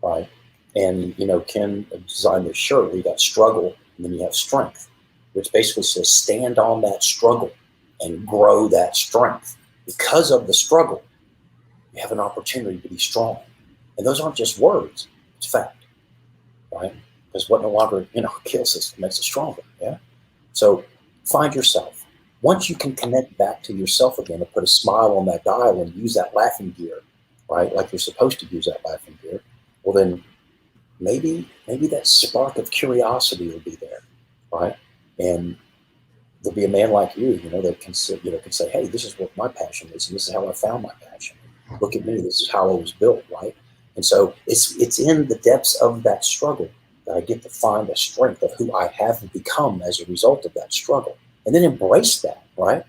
right? And, Ken designed this shirt where you got struggle and then you have strength, which basically says stand on that struggle and grow that strength. Because of the struggle, you have an opportunity to be strong. And those aren't just words, it's fact, right? Because what no longer, kills us, makes us stronger, yeah? So find yourself. Once you can connect back to yourself again and put a smile on that dial and use that laughing gear, right, like you're supposed to use that laughing gear, well then maybe that spark of curiosity will be there, right? And there'll be a man like you, that can say, hey, this is what my passion is, and this is how I found my passion. Look at me, this is how I was built, right? And so it's in the depths of that struggle that I get to find the strength of who I have become as a result of that struggle, and then embrace that, right?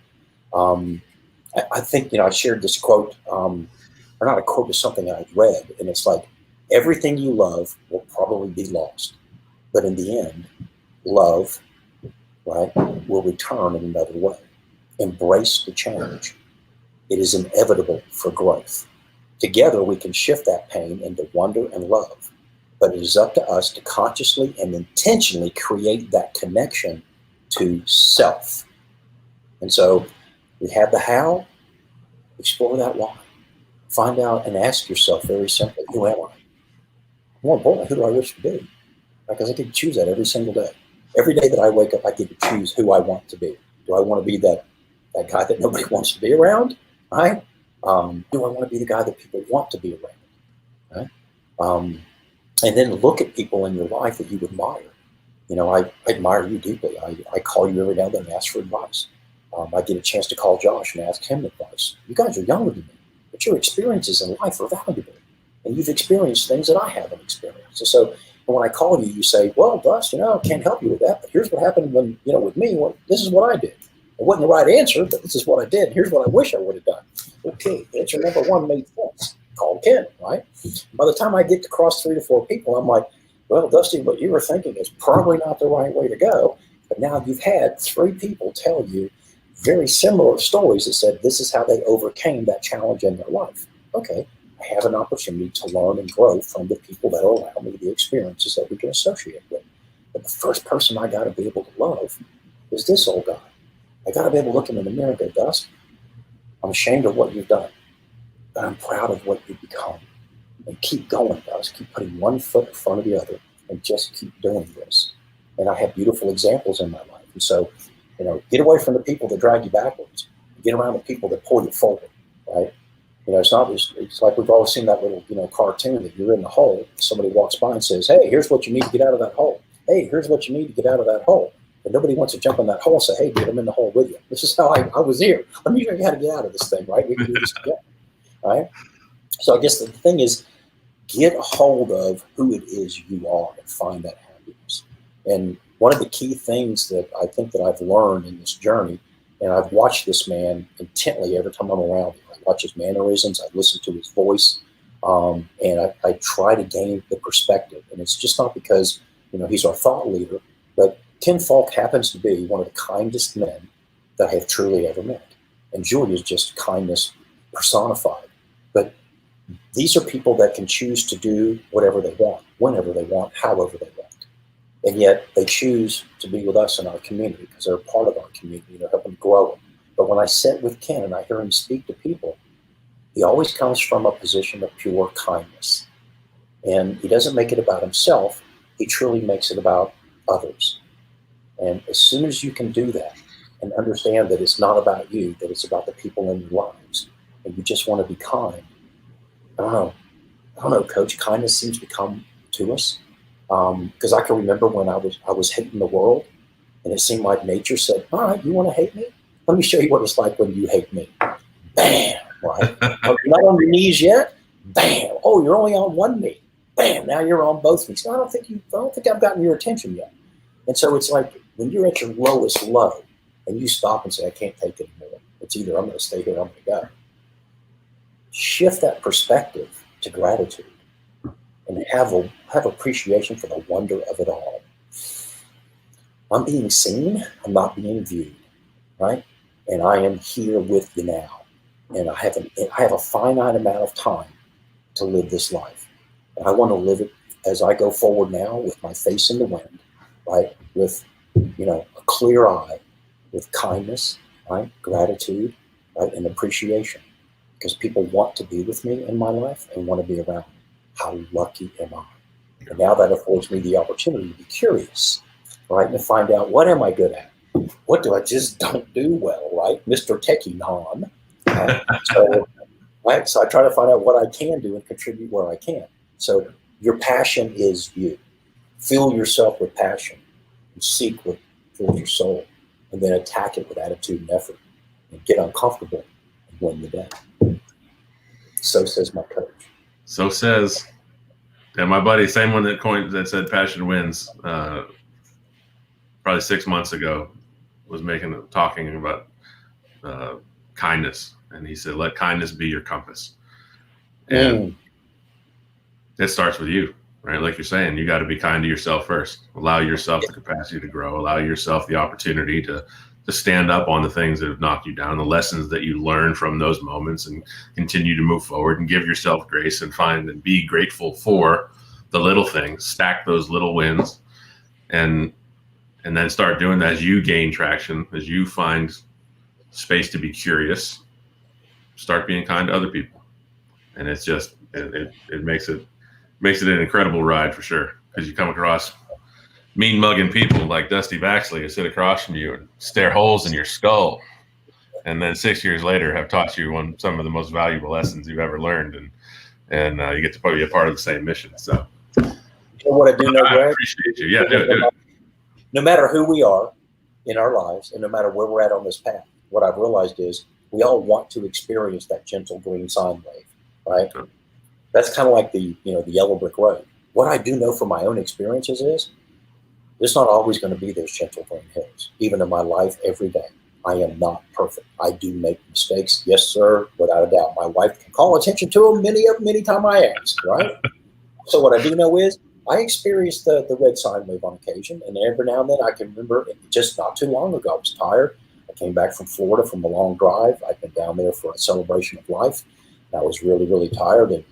I think, I shared this quote, or not a quote, it's something I read, and it's like, everything you love will probably be lost, but in the end, love, right, will return in another way. Embrace the change. It is inevitable for growth. Together, we can shift that pain into wonder and love. But it is up to us to consciously and intentionally create that connection to self. And so we have the how, explore that why. Find out and ask yourself very simply, who am I? More importantly, who do I wish to be? Because I get to choose that every single day. Every day that I wake up, I get to choose who I want to be. Do I want to be that guy that nobody wants to be around? Right? Do I want to be the guy that people want to be around? Right? And then look at people in your life that you admire. I admire you deeply. I call you every now and then and ask for advice. I get a chance to call Josh and ask him advice. You guys are younger than me, but your experiences in life are valuable. And you've experienced things that I haven't experienced. And so when I call you, you say, well, Dust, I can't help you with that. But here's what happened with me. Well, this is what I did. It wasn't the right answer, but this is what I did. Here's what I wish I would have done. Okay, answer number one made sense. Call Ken, right? By the time I get to cross 3 to 4 people, I'm like, well, Dusty, what you were thinking is probably not the right way to go. But now you've had 3 people tell you very similar stories that said this is how they overcame that challenge in their life. Okay, I have an opportunity to learn and grow from the people that are around me, the experiences that we can associate with. But the first person I got to be able to love is this old guy. I got to be able to look him in the mirror and go, Dust, I'm ashamed of what you've done, but I'm proud of what you've become. And keep going, Dust. Keep putting one foot in front of the other and just keep doing this. And I have beautiful examples in my life. And so, get away from the people that drag you backwards. Get around the people that pull you forward, right? It's like we've always seen that little, cartoon that you're in the hole. Somebody walks by and says, hey, here's what you need to get out of that hole. Hey, here's what you need to get out of that hole. But nobody wants to jump in that hole and say, hey, dude, I'm in the hole with you. This is how I was here. Let me show you how to get out of this thing, right? We can do this together, right? So I guess the thing is, get a hold of who it is you are and find that happiness. And one of the key things that I think that I've learned in this journey, and I've watched this man intently every time I'm around him. I watch his mannerisms, I listen to his voice, and I try to gain the perspective. And it's just not because, he's our thought leader, but Ken Falk happens to be one of the kindest men that I have truly ever met. And Julia's just kindness personified. But these are people that can choose to do whatever they want, whenever they want, however they want. And yet they choose to be with us in our community because they're part of our community. They're helping grow it. But when I sit with Ken and I hear him speak to people, he always comes from a position of pure kindness. And he doesn't make it about himself. He truly makes it about others. And as soon as you can do that and understand that it's not about you, that it's about the people in your lives, and you just want to be kind, I don't know, Coach, kindness seems to come to us. Because I can remember when I was hating the world, and it seemed like nature said, all right, you want to hate me? Let me show you what it's like when you hate me. Bam, right? You're not on your knees yet? Bam. Oh, you're only on one knee. Bam, now you're on both knees. I don't think I've gotten your attention yet. And so it's like when you're at your lowest low and you stop and say, I can't take it anymore. It's either I'm going to stay here or I'm going to go. Shift that perspective to gratitude and have appreciation for the wonder of it all. I'm being seen, I'm not being viewed, right? And I am here with you now. And I have a finite amount of time to live this life. And I want to live it as I go forward now with my face in the wind, right? With, a clear eye, with kindness, right? Gratitude, right? And appreciation. Because people want to be with me in my life and want to be around me. How lucky am I? And now that affords me the opportunity to be curious, right? And to find out, what am I good at? What do I just don't do well, right? Mr. Techie Non. So I try to find out what I can do and contribute where I can. So your passion is you. Fill yourself with passion and seek what fills your soul, and then attack it with attitude and effort and get uncomfortable and win the day. So says my coach. So says, and my buddy, same one that said passion wins, probably 6 months ago, was talking about kindness, and he said, let kindness be your compass. And it starts with you, right? Like you're saying, you got to be kind to yourself first. Allow yourself the capacity to grow. Allow yourself the opportunity to stand up on the things that have knocked you down, the lessons that you learn from those moments, and continue to move forward and give yourself grace and find and be grateful for the little things. Stack those little wins, and then start doing that as you gain traction, as you find space to be curious. Start being kind to other people, and it's just it makes it an incredible ride for sure, because you come across mean mugging people like Dusty Baxley who sit across from you and stare holes in your skull. and then 6 years later have taught you some of the most valuable lessons you've ever learned, and you get to be a part of the same mission. So, you know what I do know, Greg? I appreciate you. Yeah, do it. No matter who we are in our lives, and no matter where we're at on this path, what I've realized is we all want to experience that gentle green sine wave, right? Sure. That's kind of like the yellow brick road. What I do know from my own experiences is there's not always going to be those gentle green hills, even in my life every day. I am not perfect. I do make mistakes. Yes, sir, without a doubt. My wife can call attention to them many times I ask, right? So what I do know is I experienced the red sine wave on occasion, and every now and then I can remember just not too long ago, I was tired. I came back from Florida from a long drive. I'd been down there for a celebration of life. And I was really tired, and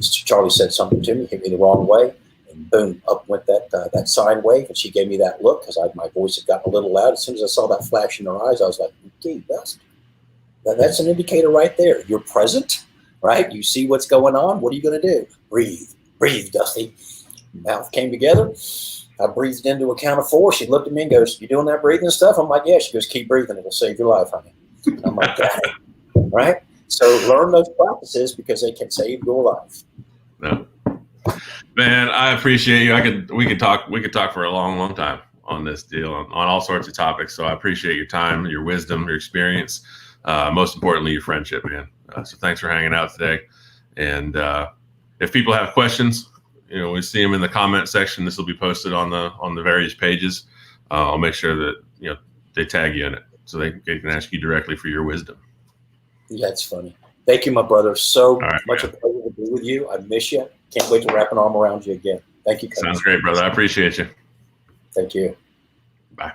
Charlie said something to me, hit me the wrong way, and boom, up went that sine wave, and she gave me that look because my voice had gotten a little loud. As soon as I saw that flash in her eyes, I was like, "Gee, that's an indicator right there. You're present, right? You see what's going on. What are you going to do? Breathe, Dusty." Mouth came together. I breathed into a count of 4. She looked at me and goes, "You doing that breathing stuff?" I'm like, "Yeah." She goes, "Keep breathing. It'll save your life, honey." I'm like, "Got it." Right? So learn those practices because they can save your life. No. Man, I appreciate you. We could talk for a long time on this deal, on all sorts of topics. So I appreciate your time, your wisdom, your experience, most importantly, your friendship, man. So thanks for hanging out today. And if people have questions, we see them in the comment section. This will be posted on the various pages. I'll make sure that they tag you in it so they can ask you directly for your wisdom. Yeah, it's funny. Thank you, my brother. So much a pleasure to be with you. I miss you. Can't wait to wrap an arm around you again. Thank you, Coach. Sounds great, brother. I appreciate you. Thank you. Bye.